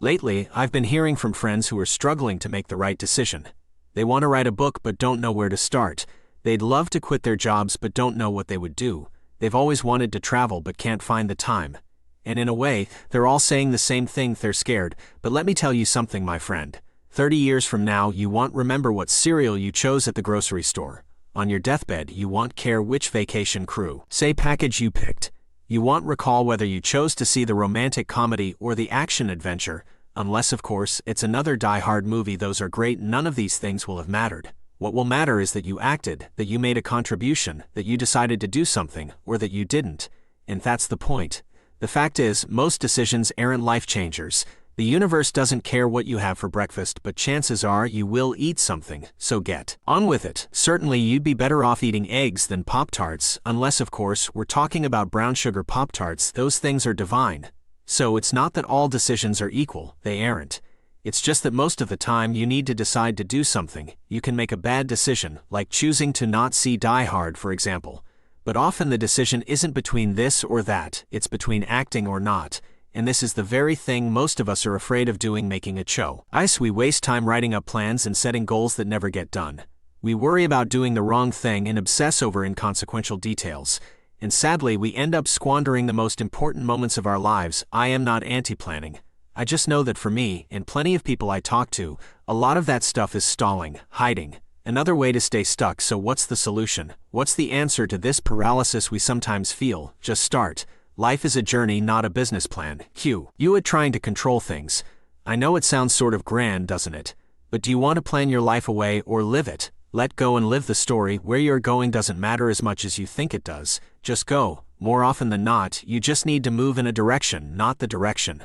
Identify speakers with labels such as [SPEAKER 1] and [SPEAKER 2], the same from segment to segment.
[SPEAKER 1] Lately, I've been hearing from friends who are struggling to make the right decision. They want to write a book but don't know where to start. They'd love to quit their jobs but don't know what they would do. They've always wanted to travel but can't find the time. And in a way, they're all saying the same thing: they're scared. But let me tell you something, my friend. 30 years from now, you won't remember what cereal you chose at the grocery store. On your deathbed, you won't care which vacation crew, say, package you picked. You won't recall whether you chose to see the romantic comedy or the action adventure, unless, of course, it's another die-hard movie. Those are great. None of these things will have mattered. What will matter is that you acted, that you made a contribution, that you decided to do something, or that you didn't. And that's the point. The fact is, most decisions aren't life changers. The universe doesn't care what you have for breakfast, but chances are you will eat something, so get on with it. Certainly you'd be better off eating eggs than Pop-Tarts, unless, of course, we're talking about brown sugar Pop-Tarts. Those things are divine. So it's not that all decisions are equal, they aren't. It's just that most of the time you need to decide to do something. You can make a bad decision, like choosing to not see Die Hard, for example. But often the decision isn't between this or that, it's between acting or not. And this is the very thing most of us are afraid of doing: making a choice. We waste time writing up plans and setting goals that never get done. We worry about doing the wrong thing and obsess over inconsequential details. And sadly, we end up squandering the most important moments of our lives. I am not anti-planning. I just know that for me, and plenty of people I talk to, a lot of that stuff is stalling, hiding. Another way to stay stuck. So what's the solution? What's the answer to this paralysis we sometimes feel? Just start. Life is a journey, not a business plan. You at trying to control things. I know it sounds sort of grand, doesn't it? But do you want to plan your life away or live it? Let go and live the story. Where you're going doesn't matter as much as you think it does. Just go. More often than not, you just need to move in a direction, not the direction.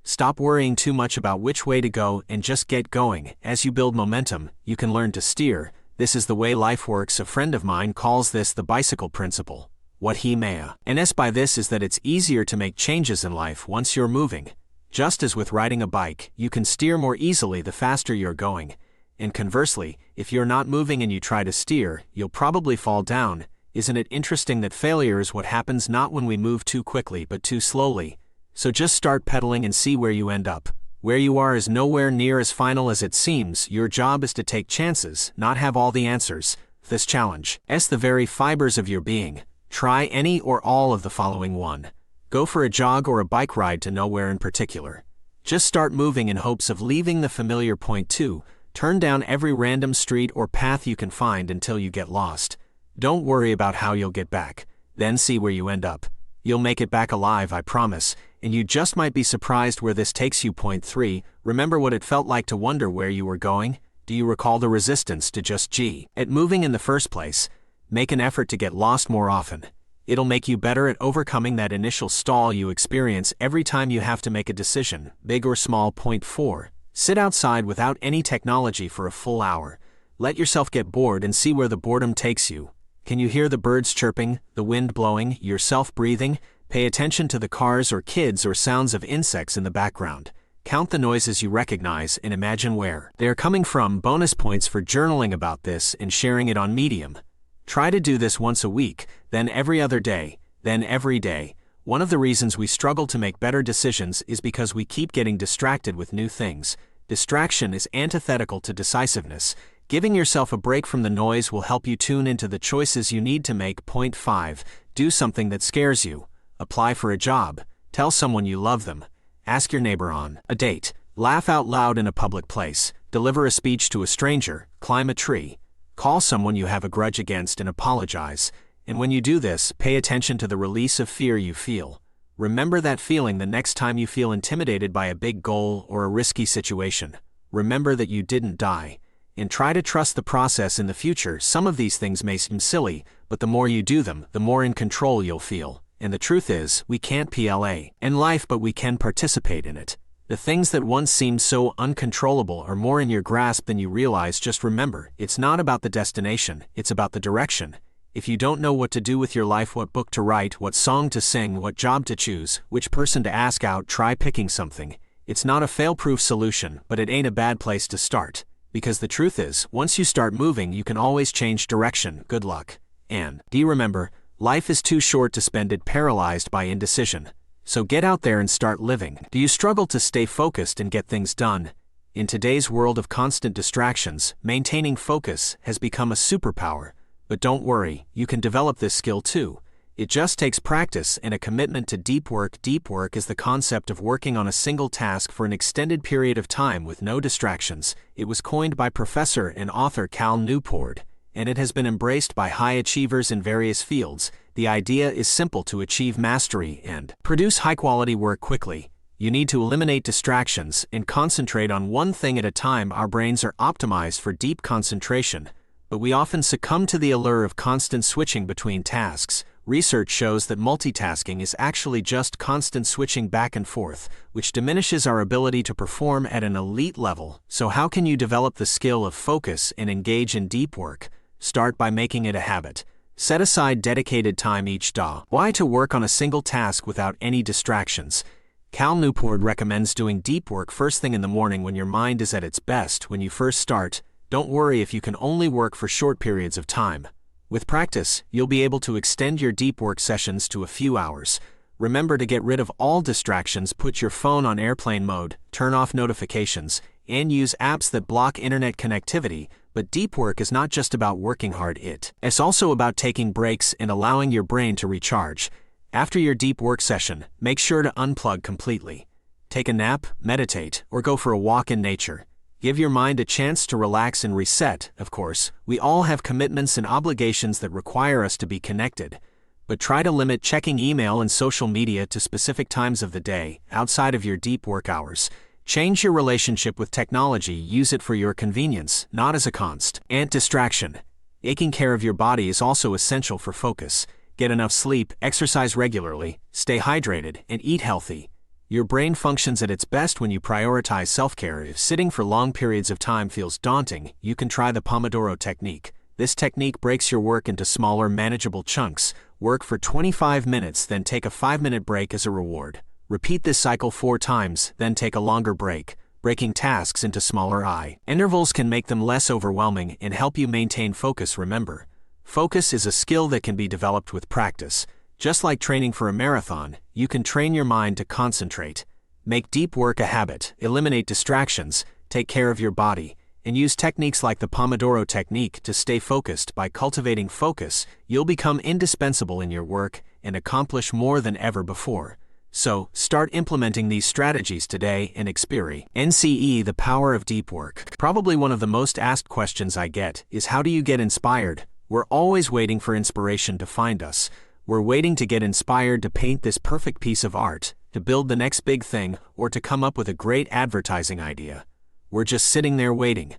[SPEAKER 1] Stop worrying too much about which way to go and just get going. As you build momentum, you can learn to steer. This is the way life works. A friend of mine calls this the bicycle principle. What he means by this is that it's easier to make changes in life once you're moving. Just as with riding a bike, you can steer more easily the faster you're going. And conversely, if you're not moving and you try to steer, you'll probably fall down. Isn't it interesting that failure is what happens not when we move too quickly but too slowly? So just start pedaling and see where you end up. Where you are is nowhere near as final as it seems. Your job is to take chances, not have all the answers. This challenge is the very fibers of your being. Try any or all of the following. 1. Go for a jog or a bike ride to nowhere in particular. Just start moving in hopes of leaving the familiar. Point 2. Turn down every random street or path you can find until you get lost. Don't worry about how you'll get back. Then see where you end up. You'll make it back alive, I promise, and you just might be surprised where this takes you. Point 3. Remember what it felt like to wonder where you were going? Do you recall the resistance to just at moving in the first place? Make an effort to get lost more often. It'll make you better at overcoming that initial stall you experience every time you have to make a decision, big or small. Point 4. Sit outside without any technology for a full hour. Let yourself get bored and see where the boredom takes you. Can you hear the birds chirping, the wind blowing, yourself breathing? Pay attention to the cars or kids or sounds of insects in the background. Count the noises you recognize and imagine where they are coming from. Bonus points for journaling about this and sharing it on Medium. Try to do this once a week, then every other day, then every day. One of the reasons we struggle to make better decisions is because we keep getting distracted with new things. Distraction is antithetical to decisiveness. Giving yourself a break from the noise will help you tune into the choices you need to make. Point 5. Do something that scares you. Apply for a job. Tell someone you love them. Ask your neighbor on a date. Laugh out loud in a public place. Deliver a speech to a stranger. Climb a tree. Call someone you have a grudge against and apologize. And when you do this, pay attention to the release of fear you feel. Remember that feeling the next time you feel intimidated by a big goal or a risky situation. Remember that you didn't die. And try to trust the process in the future. Some of these things may seem silly, but the more you do them, the more in control you'll feel. And the truth is, we can't plan life, but we can participate in it. The things that once seemed so uncontrollable are more in your grasp than you realize. Just remember, it's not about the destination, it's about the direction. If you don't know what to do with your life, what book to write, what song to sing, what job to choose, which person to ask out, try picking something. It's not a fail-proof solution, but it ain't a bad place to start. Because the truth is, once you start moving, you can always change direction. Good luck. And do you remember, life is too short to spend it paralyzed by indecision. So get out there and start living. Do you struggle to stay focused and get things done? In today's world of constant distractions, maintaining focus has become a superpower. But don't worry, you can develop this skill too. It just takes practice and a commitment to deep work. Deep work is the concept of working on a single task for an extended period of time with no distractions. It was coined by professor and author Cal Newport, and it has been embraced by high achievers in various fields. The idea is simple: to achieve mastery and produce high-quality work quickly, you need to eliminate distractions and concentrate on one thing at a time. Our brains are optimized for deep concentration, but we often succumb to the allure of constant switching between tasks. Research shows that multitasking is actually just constant switching back and forth, which diminishes our ability to perform at an elite level. So how can you develop the skill of focus and engage in deep work? Start by making it a habit. Set aside dedicated time each day. Why to work on a single task without any distractions? Cal Newport recommends doing deep work first thing in the morning when your mind is at its best. When you first start, don't worry if you can only work for short periods of time. With practice, you'll be able to extend your deep work sessions to a few hours. Remember to get rid of all distractions. Put your phone on airplane mode, turn off notifications, and use apps that block internet connectivity. But deep work is not just about working hard, it's also about taking breaks and allowing your brain to recharge. After your deep work session, make sure to unplug completely. Take a nap, meditate, or go for a walk in nature. Give your mind a chance to relax and reset. Of course, we all have commitments and obligations that require us to be connected, but try to limit checking email and social media to specific times of the day, outside of your deep work hours. Change your relationship with technology. Use it for your convenience, not as a constant distraction. Taking care of your body is also essential for focus. Get enough sleep, exercise regularly, stay hydrated, and eat healthy. Your brain functions at its best when you prioritize self-care. If sitting for long periods of time feels daunting, you can try the Pomodoro technique. This technique breaks your work into smaller, manageable chunks. Work for 25 minutes, then take a 5-minute break as a reward. Repeat this cycle 4 times, then take a longer break. Breaking tasks into smaller intervals can make them less overwhelming and help you maintain focus. Remember, focus is a skill that can be developed with practice. Just like training for a marathon, you can train your mind to concentrate. Make deep work a habit, eliminate distractions, take care of your body, and use techniques like the Pomodoro technique to stay focused. By cultivating focus, you'll become indispensable in your work and accomplish more than ever before. So, start implementing these strategies today and experience the power of deep work. Probably one of the most asked questions I get is, how do you get inspired? We're always waiting for inspiration to find us. We're waiting to get inspired to paint this perfect piece of art, to build the next big thing, or to come up with a great advertising idea. We're just sitting there waiting.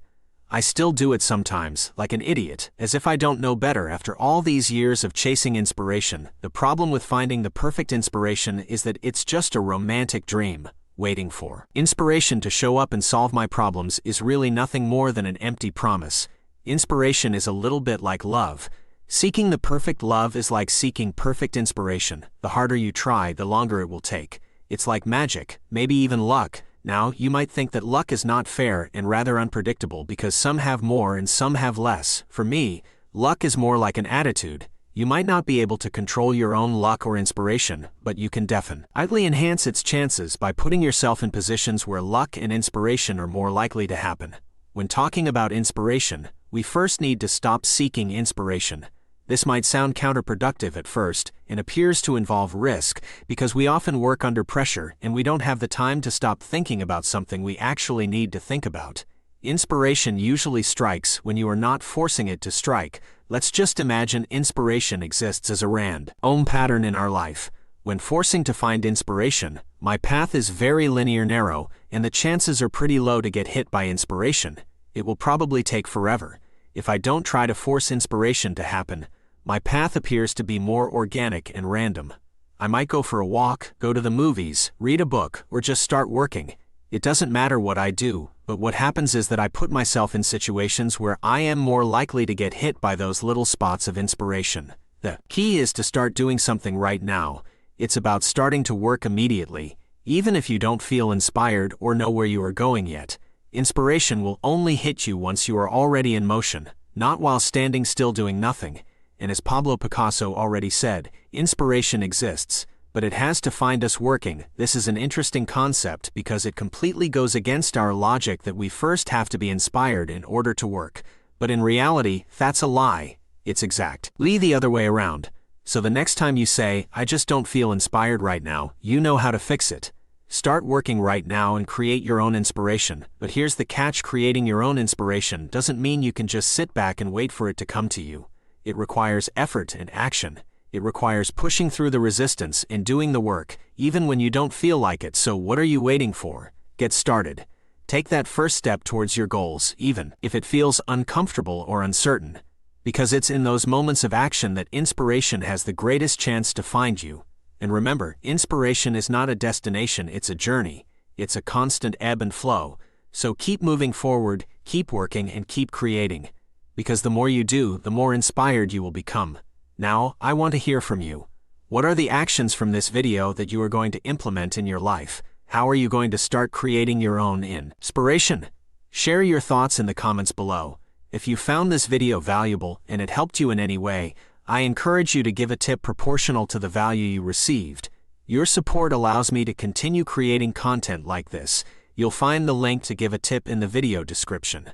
[SPEAKER 1] I still do it sometimes, like an idiot, as if I don't know better after all these years of chasing inspiration. The problem with finding the perfect inspiration is that it's just a romantic dream. Waiting for inspiration to show up and solve my problems is really nothing more than an empty promise. Inspiration is a little bit like love. Seeking the perfect love is like seeking perfect inspiration. The harder you try, the longer it will take. It's like magic, maybe even luck. Now, you might think that luck is not fair and rather unpredictable because some have more and some have less. For me, luck is more like an attitude. You might not be able to control your own luck or inspiration, but you can definitely enhance its chances by putting yourself in positions where luck and inspiration are more likely to happen. When talking about inspiration, we first need to stop seeking inspiration. This might sound counterproductive at first and appears to involve risk because we often work under pressure and we don't have the time to stop thinking about something we actually need to think about. Inspiration usually strikes when you are not forcing it to strike. Let's just imagine inspiration exists as a random pattern in our life. When forcing to find inspiration, my path is very linear, narrow, and the chances are pretty low to get hit by inspiration. It will probably take forever. If I don't try to force inspiration to happen, my path appears to be more organic and random. I might go for a walk, go to the movies, read a book, or just start working. It doesn't matter what I do, but what happens is that I put myself in situations where I am more likely to get hit by those little spots of inspiration. The key is to start doing something right now. It's about starting to work immediately, even if you don't feel inspired or know where you are going yet. Inspiration will only hit you once you are already in motion, not while standing still doing nothing. And as Pablo Picasso already said, inspiration exists, but it has to find us working. This is an interesting concept because it completely goes against our logic that we first have to be inspired in order to work. But in reality, that's a lie. It's exactly the other way around. So the next time you say, "I just don't feel inspired right now," you know how to fix it. Start working right now and create your own inspiration. But here's the catch: creating your own inspiration doesn't mean you can just sit back and wait for it to come to you. It requires effort and action. It requires pushing through the resistance and doing the work, even when you don't feel like it. So what are you waiting for? Get started. Take that first step towards your goals, even if it feels uncomfortable or uncertain. Because it's in those moments of action that inspiration has the greatest chance to find you. And remember, inspiration is not a destination, it's a journey. It's a constant ebb and flow. So keep moving forward, keep working, and keep creating. Because the more you do, the more inspired you will become. Now, I want to hear from you. What are the actions from this video that you are going to implement in your life? How are you going to start creating your own inspiration? Share your thoughts in the comments below. If you found this video valuable and it helped you in any way, I encourage you to give a tip proportional to the value you received. Your support allows me to continue creating content like this. You'll find the link to give a tip in the video description.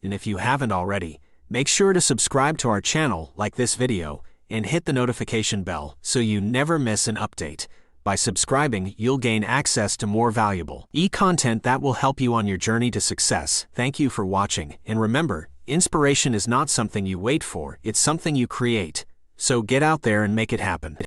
[SPEAKER 1] And if you haven't already, make sure to subscribe to our channel, like this video, and hit the notification bell so you never miss an update. By subscribing, you'll gain access to more valuable content that will help you on your journey to success. Thank you for watching, and remember, inspiration is not something you wait for, it's something you create. So get out there and make it happen.